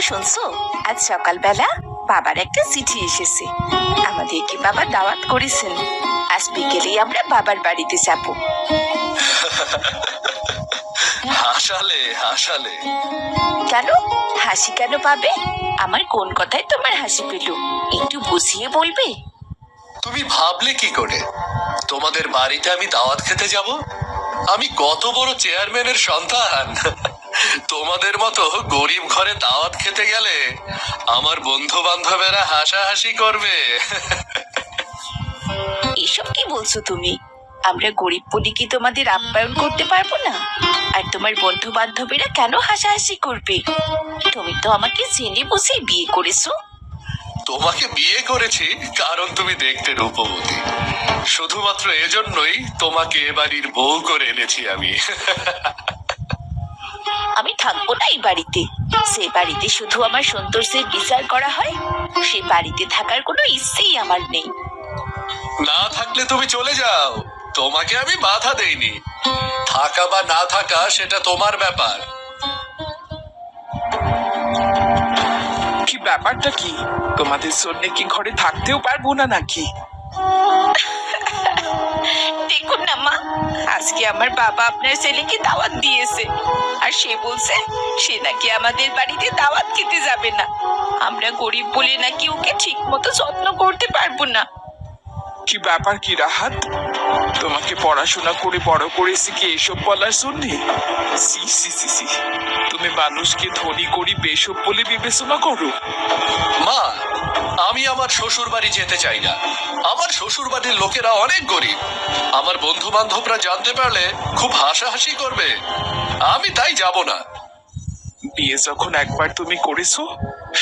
শুনছো, আজ সকালবেলা বাবার একটা চিঠি এসেছে। আমাদেরকে বাবা দাওয়াত করেছেন। আজ বিকেলেই আমরা বাবার বাড়িতে যাব। হাসালে হাসালে। কেন হাসি কেন পাবে? আমার কোন কথায় তোমার হাসি পেল একটু বুঝিয়ে বলবে? তুমি ভাবলে কি করে তোমাদের বাড়িতে আমি দাওয়াত খেতে যাব? আমি কত বড় চেয়ারম্যানের সন্তান। তোমাদের মতো গরিব ঘরে দাওয়াত খেতে গেলে আমার বন্ধু বান্ধবেরা হাসাহাসি করবে। এসব কি বলছো তুমি? আমরা গরিব বলে কি তোমাদের আপ্যায়ন করতে পারবো না? আর তোমার বন্ধু বান্ধবীরা কেন হাসাহাসি করবে? তুমি তো আমাকে জেনে বুঝে বিয়ে করেছো। তোমাকে বিয়ে করেছি কারণ তুমি দেখতে রূপবতী। শুধুমাত্র এজন্যই তোমাকে এ বাড়ির বউ করে এনেছি আমি। আমি থাকবো না এই বাড়িতে। সে বাড়িতে শুধু আমার সৌন্দর্যের বিচার করা হয়, সে বাড়িতে থাকার কোনো ইচ্ছেই আমার নেই। না থাকলে তুমি চলে যাও, তোমাকে আমি বাধা দেইনি। থাকা বা না থাকা সেটা তোমার ব্যাপার। কি ব্যাপারটা কি? তোমাদের জন্য কি ঘরে থাকতেও পারবো না নাকি? দেখুন না মা, আজকে আমার বাবা আপনার ছেলেকে দাওয়াত দিয়েছে, আর সে বলছে সে নাকি আমাদের বাড়িতে দাওয়াত খেতে যাবে না। আমরা গরিব বলে নাকি ওকে ঠিক মতো যত্ন করতে পারবো না। কি ব্যাপার কি রাহাত? তোমাকে পড়াশোনা করে বড় করেছি কি এসব বলার জন্যে? সি সি সি সি, তুমি মানুষকে ধনী গরিব এসব বলে বিবেচনা করো? মা, আমি আমার শ্বশুর বাড়ি যেতে চাই না। আমার শ্বশুর বাড়ির লোকেরা অনেক গরিব। আমার বন্ধু বান্ধবরা জানতে পারলে খুব হাসাহাসি করবে। আমি তাই যাব না। বিয়ে যখন একবার তুমি করেছো,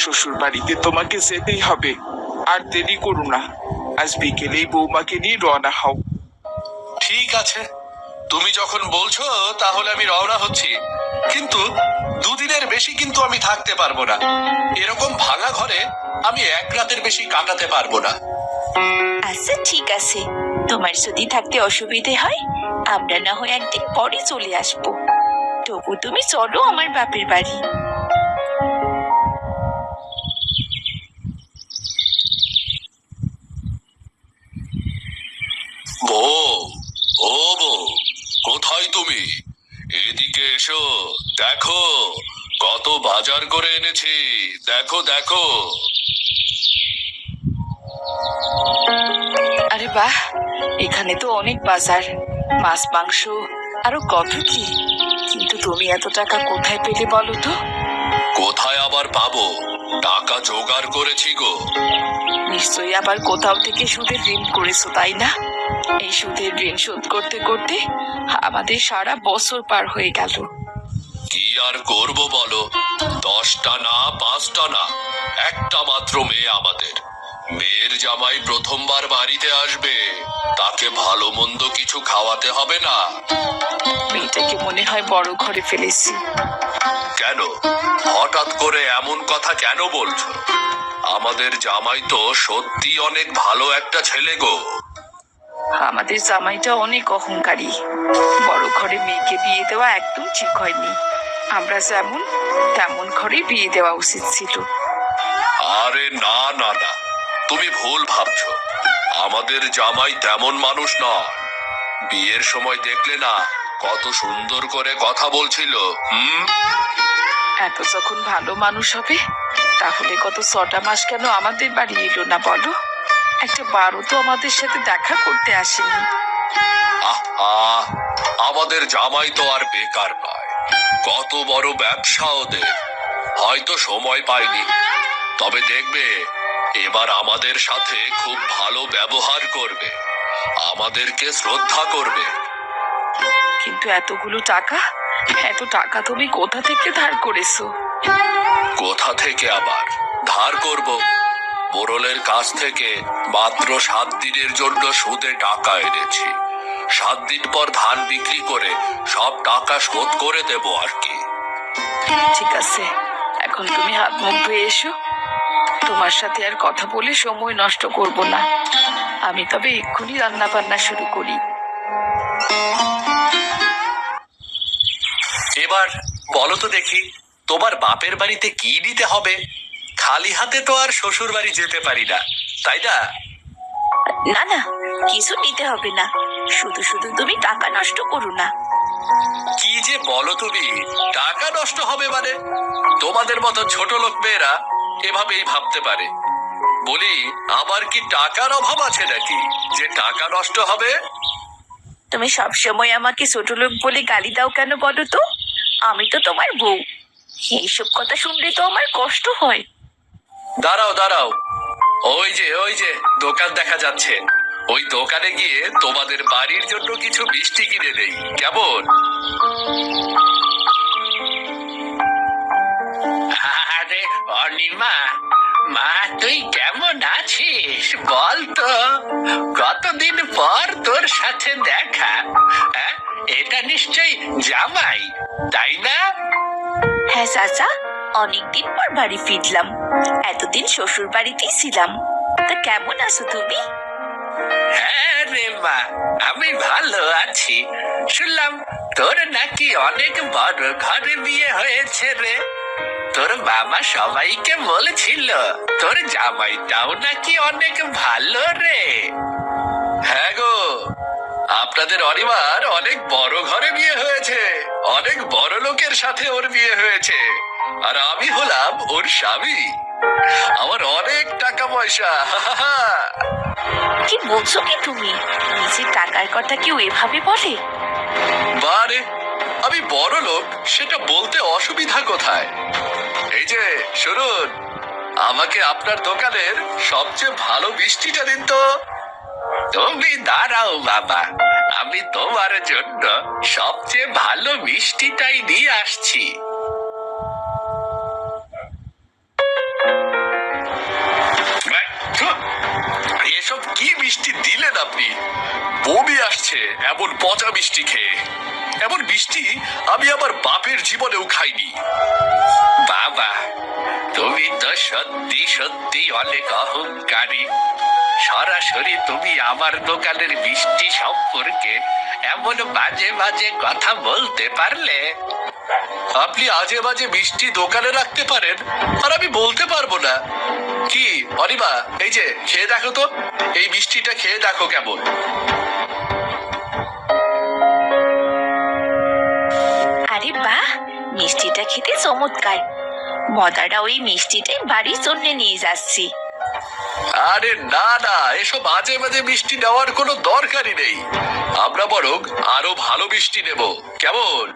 শ্বশুর বাড়িতে তোমাকে যেতেই হবে। আর দেরি করো না, আজ বিকেলেই বৌমাকে নিয়ে রওনা হও। ঠিক আছে, তুমি যখন বলছো তাহলে আমি রওনা হচ্ছি। কিন্তু দুদিনের বেশি কিন্তু আমি থাকতে পারবো না। এরকম ভাঙা ঘরে আমি এক রাতের বেশি কাটাতে পারবো না। আচ্ছা ঠিক আছে, তোমার যদি থাকতে অসুবিধে হয় আমরা না হয় একদিন পরে চলে আসবো। তবু তুমি চলো আমার বাপের বাড়ি। বউ, ও বউ, কোথায় তুমি? এদিকে এসো, দেখো কত বাজার করে এনেছি। দেখো দেখো। আরে বাহ, এখানে তো অনেক বাজার, মাছ মাংস আরো কত কি। কিন্তু তুমি এত টাকা কোথায় পেলে বলো তো? কোথায় আবার পাবো? টাকা জোগাড় করেছি গো। নিশ্চয়ই আবার কোথাও থেকে সুদের ঋণ করেছো, তাই না? এই সুদের ঋণ শোধ করতে করতে আমাদের সারা বছর পার হয়ে গেল। কি আর করব বলো, 10টা না 5টা না, একটা মাত্র মেয়ে আমাদের। মেয়ের জামাই প্রথমবার বাড়িতে আসবে, তাকে ভালো মন্দ কিছু খাওয়াতে হবে না? মেয়েটাকে মনে হয় বড় ঘরে ফেলেছি। কেন হঠাৎ করে এমন কথা কেন বলছো? আমাদের জামাই তো সত্যি অনেক ভালো একটা ছেলে গো। আমাদের জামাইটা অনেক অহংকারী। বড় ঘরে মেয়েকে বিয়ে দেওয়া একদম ঠিক হয়নি। আমরা যেমন তেমন ঘরে বিয়ে দেওয়া উচিত ছিল। আরে না না না, তুমি ভুল ভাবছো। আমাদের জামাই তেমন মানুষ নয়। বিয়ের সময় দেখলে না কত সুন্দর করে কথা বলছিল। এত যখন ভালো মানুষ হবে তাহলে গত 6টা মাস কেন আমাদের বাড়ি এলো না বলো? একটা বারও তো আমাদের সাথে দেখা করতে আসেনি। আহা, আমাদের জামাই তো আর বেকার নয়। কত বড় ব্যবসা ওদের, হয়তো সময় পায়নি। তবে দেখবে এবার আমাদের সাথে খুব ভালো ব্যবহার করবে, আমাদেরকে শ্রদ্ধা করবে। কিন্তু এতগুলো টাকা, এত টাকা তুমি কোথা থেকে ধার করেছো? কোথা থেকে আবার ধার করব? মোড়লের কাছ থেকে মাত্র 7 দিনের জন্য সুদে টাকা এনেছি। 7 দিন পর ধান বিক্রি করে সব টাকা শোধ করে দেব আর কি। ঠিক আছে, এখন তুমি হাত মুখ ধুয়ে এসো। তোমার সাথে আর কথা বলে সময় নষ্ট করব না। আমি তবে এক্ষুনি রান্না বান্না শুরু করি। এবার বলো তো দেখি, তোমার বাপের বাড়িতে কি দিতে হবে? খালি হাতে তো আর শ্বশুর বাড়ি যেতে পারি না, তাই না? না না, কিছু নিতে হবে না, শুধু শুধু তুমি টাকা নষ্ট করো না। কি যে বলো তুমি, টাকা নষ্ট হবে মানে? তোমাদের মতো ছোট লোক মেয়েরা এভাবেই ভাবতে পারে। বলি, আমার কি টাকার অভাব আছে নাকি যে টাকা নষ্ট হবে? তুমি সবসময় আমাকে ছোট লোক বলে গালি দাও কেন বলো তো? আমি তো তোমার বউ, এইসব কথা শুনলে তো আমার কষ্ট হয়। দাঁড়াও দাঁড়াও, ওই যে দোকান দেখা যাচ্ছে, ওই দোকানে গিয়ে তোমাদের বাড়ির জন্য কিছু মিষ্টি কিনে নেই, কেমন? আরে অনিমা, মা তুই কেমন আছিস বল তো? কতদিন পর তোর সাথে দেখা। হ্যাঁ, এটা নিশ্চয়ই জামাই, তাই না? হ্যাঁ চাচা, অনেকদিন পর বাড়ি ফিরলাম, এতদিন শ্বশুর বাড়িতেই ছিলাম। তা কেমন আছো তুমি? হ্যাঁ রে মা, আমি ভালো আছি। শুনলাম তোর নাকি অনেক বড় ঘরে বিয়ে হয়েছে রে। তোর বাবা সবাইকে বলেছিল তোর জামাইটাও নাকি অনেক ভালো রে। হ্যাঁ গো, আপনাদের অনিমার অনেক বড় ঘরে বিয়ে হয়েছে, অনেক বড় লোকের সাথে ওর বিয়ে হয়েছে, আর আমি হলাম ওর স্বামী। আমার অনেক টাকা পয়সা। কি বলছো কি তুমি? নিজের টাকার কথা কেউ এভাবে বলে? বারে, আমি বড় লোক সেটা বলতে অসুবিধা কোথায়? এই যে শুনুন, আমাকে আপনার দোকানের সবচেয়ে ভালো মিষ্টিটা দিন তো। তুমি দাঁড়াও বাবা, আমি তোমার জন্য সবচেয়ে ভালো মিষ্টিটাই নিয়ে আসছি। এসব কি মিষ্টি দিলেন আপনি? বমি আসছে এমন পচা মিষ্টি খেয়ে। এমন মিষ্টি আমি আমার বাপের জীবনেও খাইনি। বাবা, তুমি তো সত্যি সত্যি অনেক অহংকারী। সরাসরি তুমি আমার দোকানের মিষ্টি সম্পর্কে এমন বাজে বাজে কথা বলতে পারলে? আপনি আজে বাজে মিষ্টি দোকানে রাখতে পারেন আর আমি বলতে পারবো না? কি অনিমা, এই যে খেয়ে দেখো তো, এই মিষ্টিটা খেয়ে দেখো কেমন। আরে বাহ, মিষ্টিটা খেতে চমৎকার। মদারা ওই মিষ্টিটাই বাড়ির জন্য নিয়ে যাচ্ছি। আরে না না, এসব বাজে বাজে মিষ্টি নেওয়ার কোনো দরকারই নেই। আমরা বরং আরো ভালো মিষ্টি নেব, কেমন?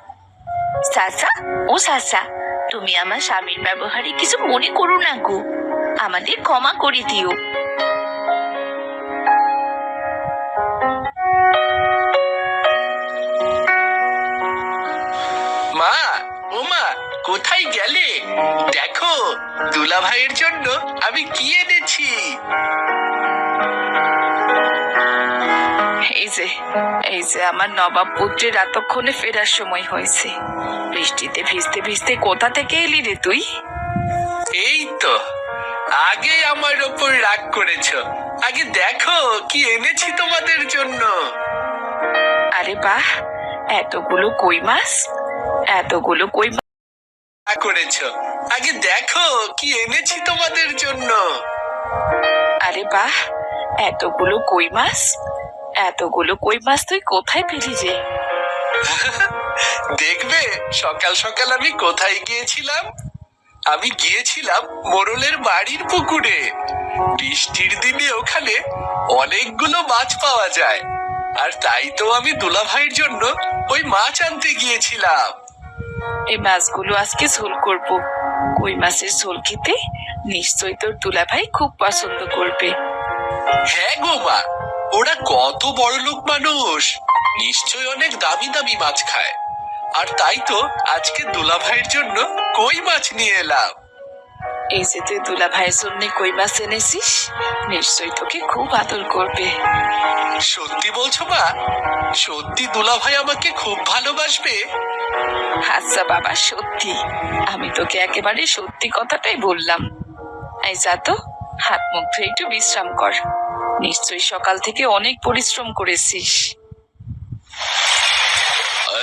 চাচা, ও চাচা, তুমি আমার স্বামীর ব্যবহারে কিছু মনে করো না গো, আমাদের ক্ষমা করে দিও। মা, ও মা, কোথায় গেলে? দেখো দুলা ভাইয়ের জন্য আমি কি এনেছি। এই যে আমার নবাব পুত্রের এতক্ষণে ফেরার সময় হয়েছে। বৃষ্টিতে ভিজতে ভিজতে কোথা থেকে এলি রে তুই? এই তো, আগে আমার ওপর রাগ করেছো, আগে দেখো কি এনেছি তোমাদের জন্য। আরে বাহ, এতগুলো কই মাছ, এতগুলো কই মাছ। রাগ করেছো, আগে দেখো কি এনেছি তোমাদের জন্য। আরে বাহ, এতগুলো কই মাছ, এতগুলো কই মাছ তুই কোথায় পেলি যে? দেখবে সকাল সকাল আমি কোথায় গিয়েছিলাম? আমি গিয়েছিলাম মোড়লের বাড়ির পুকুরে। বৃষ্টির দিনে ওখানে অনেকগুলো মাছ পাওয়া যায়, আর তাই তো আমি দুলা ভাইয়ের জন্য ওই মাছ আনতে গিয়েছিলাম। এই মাছগুলো আজকে ঝোল করব। কই মাছের ঝোল খেতে নিশ্চয়ই তোর দুলাভাই খুব পছন্দ করবে। হ্যাঁ গো মা, ওরা কত বড় লোক মানুষ, নিশ্চয় অনেক দামি দামি মাছ খায়, আর তাই তো আজকে দুলা ভাইয়ের জন্য কই মাছ নিয়ে এলাম। এই যে তুই দুলাভাইয়ের জন্য কই মাছ এনেছিস, নিশ্চয়ই তোকে খুব আদর করবে। সত্যি বলছো মা? সত্যি দুলা ভাই আমাকে খুব ভালোবাসবে? আচ্ছা বাবা, সত্যি, আমি তোকে একেবারে সত্যি কথাটাই বললাম। এই যা তো, হাত মুখ ধুয়ে একটু বিশ্রাম কর, নিশ্চয়ই সকাল থেকে অনেক পরিশ্রম করেছিস।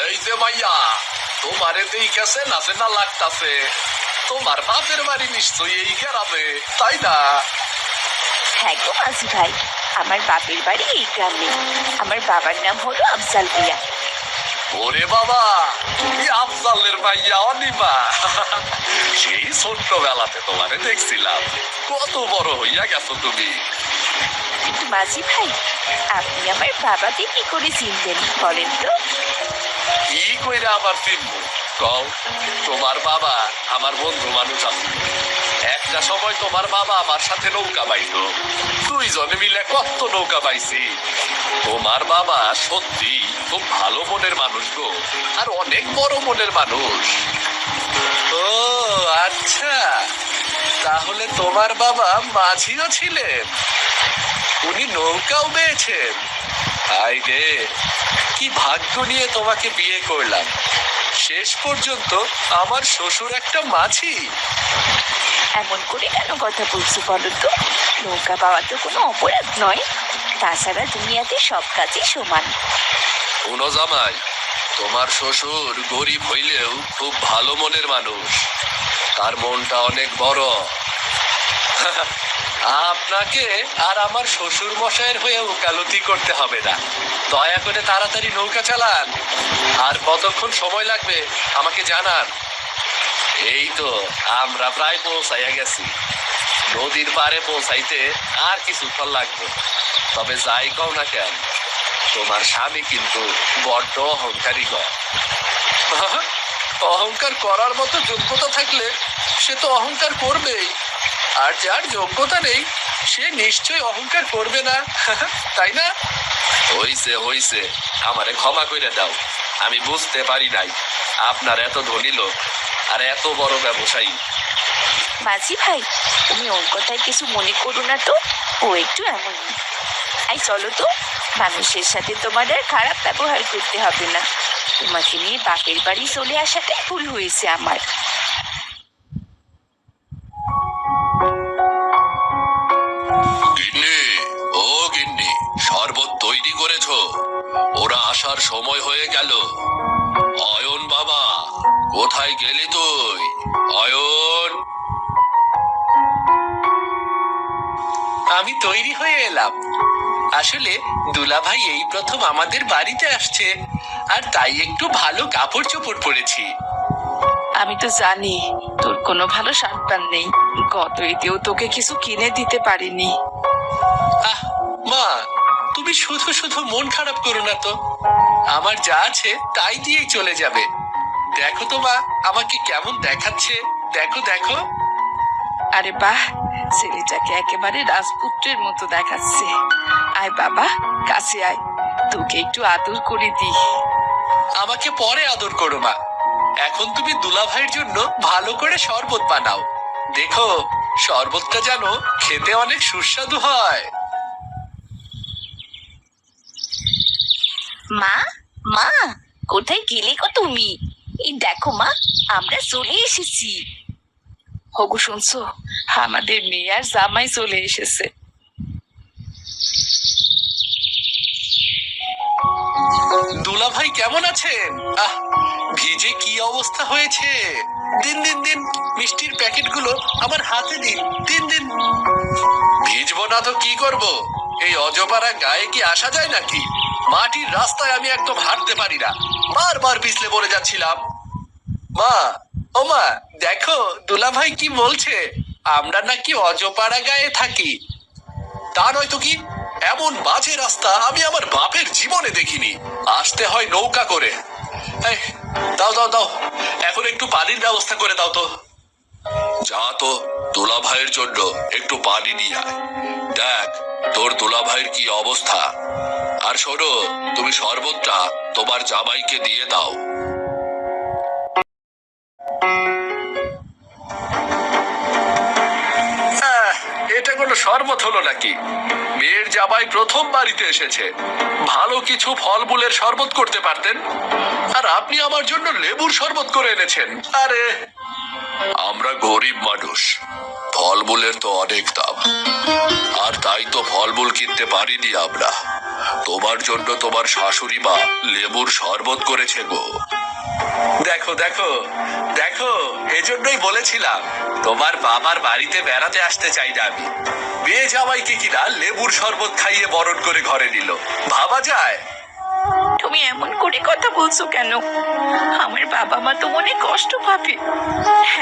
এই যে ভাইয়া, তোমার আমারে দেইখাছে নাচে না লাগতাছে। তোমার বাপের বাড়ি নিশ্চয়ই এই গ্রামে, তাই না? হ্যাঁ গো মাঝি ভাই, আমার বাপের বাড়ি এই গ্রামে। আমার বাবার নাম হলো আফজাল মিয়া। ওরে বাবা, তুমি আফজালের ভাইয়া অনিমা। সেই ছোট্টবেলাতে তোমারে দেখছিলাম, কত বড় হইয়া গেছো তুমি। কিন্তু মাঝি ভাই, আপনি আমার বাবাকে কি করে চিনবেন বলেন তো? কি কইরা আমার চিনবো কও? তোমার বাবা আমার বন্ধু মানুষ আছে। একটা সময় তোমার বাবা আমার সাথে নৌকা বাইতো, দুইজনে মিলে কত নৌকা বাইছি। তোমার বাবা সত্যি খুব ভালো মনের মানুষ গো, আর অনেক বড় মনের মানুষ। ও আচ্ছা, তাহলে তোমার বাবা মাঝিও ছিলেন, উনি নৌকাও বেয়েছেন। হাই রে, কি ভাগ্য নিয়ে তোমাকে বিয়ে করলাম। শেষ পর্যন্ত আমার শ্বশুর একটা মাঝি। এমন করে কেন কথা বলছো বলো তো? নৌকা পাওয়া তো কোনো অপরাধ নয়। তাছাড়া দুনিয়াতে সব কাজই সমান। শোনো জামাই, তোমার শ্বশুর গরিব হইলেও খুব ভালো মনের মানুষ, তার মনটা অনেক বড়। আপনাকে আর আমার শ্বশুর মশাইয়ের হয়ে ওকালতি করতে হবে না। দয়া করে তাড়াতাড়ি নৌকা চালান। আর কতক্ষণ সময় লাগবে আমাকে জানান। এই তো আমরা প্রায় পৌঁছাইয়া গেছি। নদীর পাড়ে পৌঁছাইতে আর কিছুক্ষণ লাগবে। তবে যাই কও না কেন, তোমার স্বামী কিন্তু বড্ড অহংকারী গো। অহংকার করার মতো যোগ্যতা থাকলে সে তো অহংকার করবেই, আর যার যোগ্যতা নেই সে নিশ্চয়ই অহংকার করবে না। তাই না? হইছে হইছে, আমারে ক্ষমা করে দাও। আমি বুঝতে পারি নাই আপনার এত ধনী লোক আর এত বড় ব্যবসায়ী। মাঝি ভাই, তুমি ওর কথায় কিছু মনে করো না তো, ও একটু এমনই। এই চলো তো, মানুষের সাথে তোমার আর খারাপ ব্যবহার করতে হবে না। তোমাকে নিয়ে বাপের বাড়ি চলে আসাটাই ভুল হয়েছে আমার। গিন্নি, ও গিন্নি, শরবত তৈরি করেছো? ওরা আসার সময় হয়ে গেল। অয়ন বাবা, কোথায় গেলি তুই? অয়ন। আমি তৈরি হয়ে এলাম। আসলে দুলাভাই এই প্রথম আমাদের বাড়িতে আসছে, আর তাই একটু ভালো কাপড় চোপড় পরেছি। আমি তো জানি তোর কোনো ভালো সাবধান নেই। গত ঈদেও তোকে কিছু কিনে দিতে পারিনি। আহ মা, তুমি শুধু শুধু মন খারাপ করো না তো। আমার যা আছে তাই দিয়েই চলে যাবে। দেখো তো মা, আমাকে কেমন দেখাচ্ছে। দেখো দেখো। আরে বাহ, ছেলেটাকে একেবারে রাজপুত্রের মতো দেখাচ্ছে। আয় বাবা, কাছে আয়, তোকে একটু আদর করে দি। আমাকে পরে আদর করো মা। এখন তুমি দুলাভাইয়ের জন্য ভালো করে শরবত বানাও। দেখো, শরবতটা যেন খেতে অনেক সুস্বাদু হয়। মা, মা, কোথায় গেলে গো তুমি? এই দেখো মা, আমরা চলে এসেছি। হগু শুনছো, আমাদের মেয়ে আর জামাই চলে এসেছে। দুলাভাই কেমন আছেন? আহ, ভিজে কি অবস্থা হয়েছে। দিন দিন দিন, মিষ্টির প্যাকেটগুলো আমার হাতে দিন। দিন দিন। ভিজবো না তো কি করব? এই অজপাড়া গায়ে কি আসা যায় নাকি? মাটির রাস্তায় আমি একদম হাঁটতে পারি না, বারবার পিছলে পড়ে যাচ্ছিলাম। মা, ও মা, দেখো দুলাভাই কি বলছে, আমরা নাকি অজপাড়া গায়ে থাকি। তা নয় তো কি, এমন বাজে রাস্তা আমি আমার বাপের জীবনে দেখিনি। আসতে হয় নৌকা করে। এই, দাও দাও দাও, এখন একটু পানির ব্যবস্থা করে দাও তো। যা তো, দুলাভাইয়ের জন্য একটু পানি নিয়ে আয়। দেখ তোর দুলাভাইয়ের কি অবস্থা। আর শোনো, তুমি শরবতটা তোমার জামাইকে দিয়ে দাও। এটা কোনো শরবত হলো নাকি? মেয়ের জামাই প্রথম বাড়িতে এসেছে, ভালো কিছু ফলমূলের শরবত করতে পারতেন, আর আপনি আমার জন্য লেবুর শরবত করে এনেছেন। আরে, আমরা গরিব মানুষ, ফলমূলের তো অনেক দাম, আর তাই তো ফলমূল কিনতে পারিনি আমরা। তোমার জন্য তোমার শাশুড়ি মা লেবুর শরবত করেছে গো। দেখো দেখো দেখো, এজন্যই বলেছিলাম তোমার বাবার বাড়িতে বেড়াতে আসতে চাই না আমি। মেয়ে জামাইকে কিনা লেবুর শরবত খাইয়ে বরণ করে ঘরে নিল, ভাবা যায়? তুমি এমন করে কথা বলছো কেন? আমার বাবা মা তো মনে কষ্ট পাবে।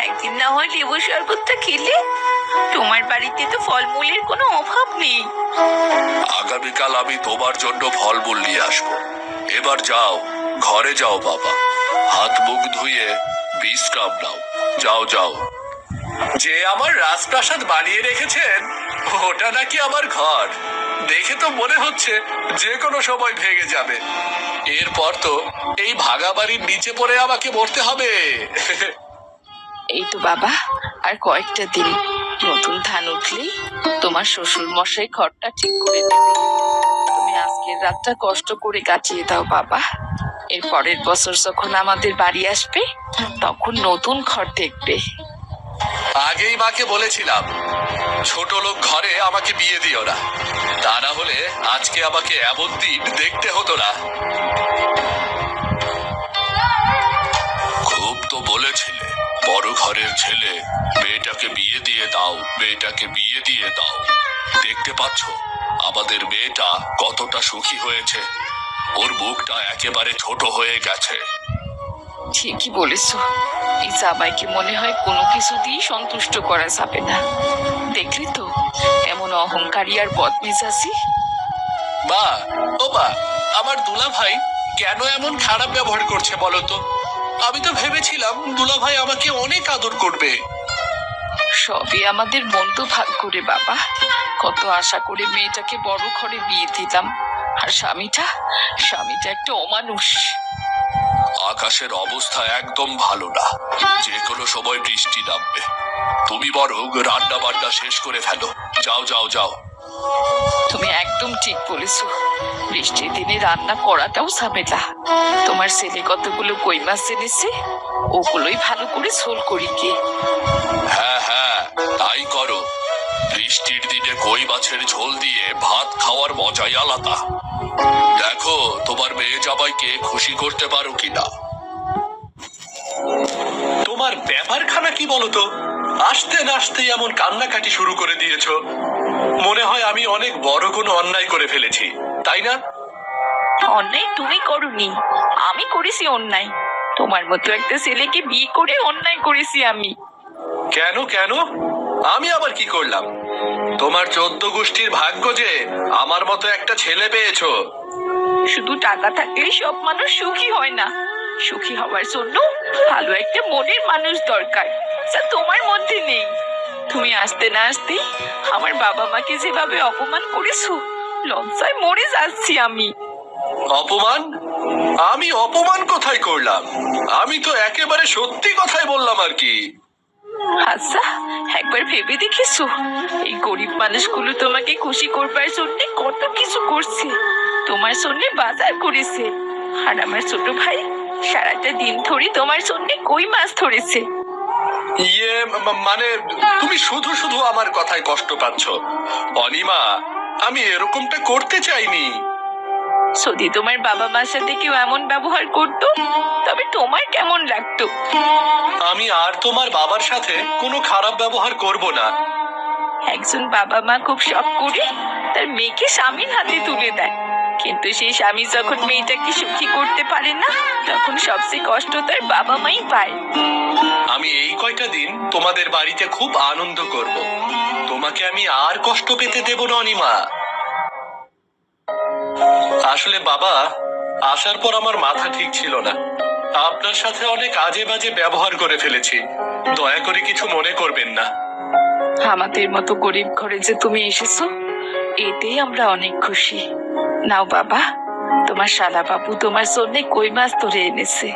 একদিন না হয় লেবু শরবতটা খেলে। তোমার বাড়িতে তো ফলমূলের কোনো অভাব নেই। আগামীকাল আমি তোমার জন্য ফলমূল নিয়ে আসবো। এবার যাও, ঘরে যাও বাবা, হাত মুখ ধুয়ে বিশ্রাম নাও। যাও যাও। যে আমার রাজপ্রাসাদ বানিয়ে রেখেছেন ওটা নাকি আমার ঘর, দেখে তো মনে হচ্ছে যে কোনো সময় ভেঙে যাবে। এরপর তো এই ভাঙা বাড়ির নিচে পড়ে আমাকে মরতে হবে। এই তো বাবা, আর কয়েকটা দিন। নতুন ধান উঠলেই তোমার শ্বশুর মশাই ঘরটা ঠিক করে দেবে। তুমি আজকের রাতটা কষ্ট করে কাটিয়ে দাও বাবা। এর পরের বছর যখন আমাদের বাড়ি আসবে তখন নতুন ঘর দেখবে। আগেই মাকে বলেছিলাম ছোট লোক ঘরে আমাকে বিয়ে দিও না, তা না হলে আজকে আমাকে এমন দিন দেখতে হতো না। খুব তো বলেছিলে বড় ঘরের ছেলে, মেয়েটাকে বিয়ে দিয়ে দাও, মেয়েটাকে বিয়ে দিয়ে দাও। দেখতে পাচ্ছ আমাদের মেয়েটা কতটা সুখী হয়েছে, ওর মুখটা একেবারে ছোট হয়ে গেছে। ঠিকই বলেছো, এই জামাইকে মনে হয় কোনো কিছু দিয়ে সন্তুষ্ট করা যাবে না। দেখলি তো এমন অহংকারী আর বদমেজাজি। মা, ও মা, আমার দুলা ভাই কেন এমন খারাপ ব্যবহার করছে বলো তো? আমি তো ভেবেছিলাম দুলা ভাই আমাকে অনেক আদর করবে। সবই আমাদের মন্দ ভাগ্য রে বাবা। কত আশা করে মেয়েটাকে বড় ঘরে বিয়ে দিলাম, আর স্বামীটা একটা অমানুষ। আকাশের অবস্থা একদম ভালো না, যে কোনো সময় বৃষ্টি নামবে। তুমি বরং রান্না বান্না শেষ করে ফেলো। যাও যাও যাও। তুমি একদম ঠিক বলেছো, বৃষ্টির দিনে রান্না করাটাও ঝামেলা। তোমার ছেলে কতগুলো কই মাছ এনেছে, ওগুলোই ভালো করে ঝোল করি কি। হ্যাঁ হ্যাঁ, তাই করো। বৃষ্টির দিনে কই মাছের ঝোল দিয়ে ভাত খাওয়ার মজাই আলাদা। দেখো তোমার মেয়ে জামাইকে খুশি করতে পারো কিনা। তোমার ব্যাপারখানা কি বলতো? আসতে না আসতে এমন কান্নাকাটি শুরু করে দিয়েছো। মনে হয় আমি অনেক বড় কোনো অন্যায় করে ফেলেছি, তাই না? অন্যায় তুমি করোনি, আমি করেছি অন্যায়। তোমার মতো একটা ছেলেকে বিয়ে করে অন্যায় করেছি আমি। কেন কেন? আমি আবার কি করলাম? তোমার 14 গোষ্ঠীর ভাগ্য যে আমার মতো একটা ছেলে পেয়েছো। শুধু টাকা থাকলেই সব মানুষ সুখী হয় না। সুখী হওয়ার জন্য ভালো একটা মনের মানুষ দরকার, যা তোমার মধ্যে নেই। তুমি আসতে না আসতে আমার বাবা মাকে যেভাবে অপমান করেছো, লজ্জায় মরে যাচ্ছি আমি। অপমান? আমি অপমান কোথায় করলাম? আমি তো একেবারে সত্যি কথাই বললাম আর কি। আচ্ছা, একবার ভেবে দেখেছো এই গরিব মানুষগুলো তোমাকে খুশি করবার জন্য কত কিছু করছে? তোমার জন্য বাজার করেছে, আর আমার ছোট ভাই সারাটা দিন ধরে তোমার জন্য কই মাছ ধরেছে। ইয়ে মানে তুমি শুধু শুধু আমার কথায় কষ্ট পাচ্ছ। অনিমা, আমি এরকমটা করতে চাইনি। যদি তোমার বাবা মার সাথে কেউ এমন ব্যবহার করতো তবে তোমার কেমন লাগতো? আমি আর তোমার বাবার সাথে কোনো খারাপ ব্যবহার করব না। একজন বাবা মা খুব শখ করে তার মেয়েকে স্বামীর হাতে তুলে দেয়, কিন্তু সেই স্বামী যখন মেয়েটাকে সুখী করতে পারে না, তখন সবচেয়ে কষ্ট তার বাবা মাই পায়। আমি এই কয়টা দিন তোমাদের বাড়িতে খুব আনন্দ করব। তোমাকে আমি আর কষ্ট পেতে দেব না অনিমা। আসলে বাবা, আসার পর আমার মাথা ঠিক ছিল না। আপনার সাথে অনেক আজে বাজে ব্যবহার করে ফেলেছি, দয়া করে কিছু মনে করবেন না। আমাদের মতো গরিব ঘরে যে তুমি এসেছো, এতেই আমরা অনেক খুশি। নাও বাবা, তোমার শালা বাবু তোমার জন্য কই মাছ ধরে এনেছে।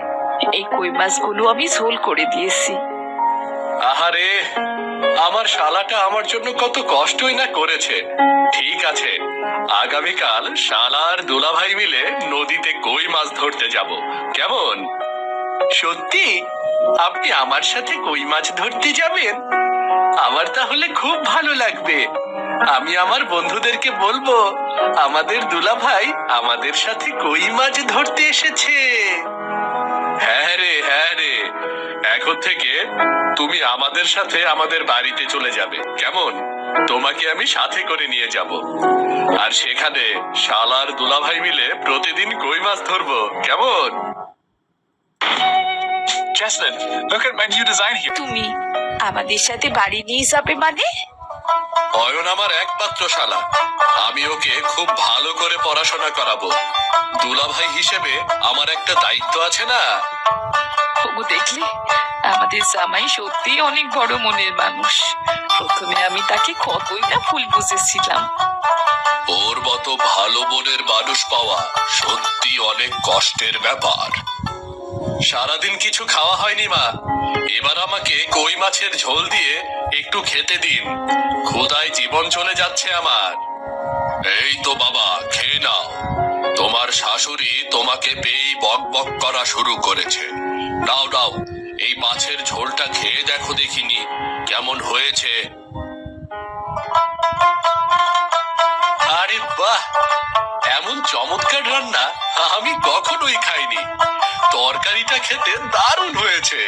এই কই মাছগুলো আমি ঝোল করে দিয়েছি। আহারে, আমার শালাটা আমার জন্য কত কষ্টই না করেছে। ঠিক আছে, আগামীকাল শালা আর দুলাভাই মিলে নদীতে কই মাছ ধরতে যাব, কেমন? সত্যি আপনি আমার সাথে কই মাছ ধরতে যাবেন? আমার তাহলে খুব ভালো লাগবে। আমি আমার বন্ধুদেরকে বলবো আমাদের দুলাভাই আমাদের সাথে কই মাছ ধরতে এসেছে। হ্যাঁ রে থেকে তুমি আমাদের সাথে আমাদের বাড়িতে চলে যাবে, কেমন? তোমাকে আমি সাথে করে নিয়ে যাব, আর সেখানে শালার দুলাভাই মিলে প্রতিদিন কই মাছ ধরবো, কেমন? Jaslyn, look at my new design here. তুমি আমাদের সাথে বাড়ি নিয়ে যাবে মানে? অয়ন আমার একমাত্র শালা, আমি ওকে খুব ভালো করে পড়াশোনা করাবো। দুলাভাই হিসেবে আমার একটা দায়িত্ব আছে না? ওগো দেখলে, আমাদের জামাই সত্যি অনেক বড় মনের মানুষ। প্রথমে আমি তাকে কতই না ভুল বুঝেছিলাম। ওর মতো ভালো মনের মানুষ পাওয়া সত্যি অনেক কষ্টের ব্যাপার। সারাদিন কিছু খাওয়া হয়নি মা, এবার আমাকে কই মাছের ঝোল দিয়ে একটু খেতে দিন, ক্ষুধায় জীবন চলে যাচ্ছে আমার। এই তো বাবা, খেয়ে নাও। তোমার শাশুড়ি তোমাকে পেয়েই বক বক করা শুরু করেছে। নাও নাও, এই মাছের ঝোলটা খেয়ে দেখো দেখিনি কেমন হয়েছে। আরে বাহ, এমন চমৎকার রান্না আমি কখনোই খাইনি। তরকারিটা খেতে দারুণ হয়েছে।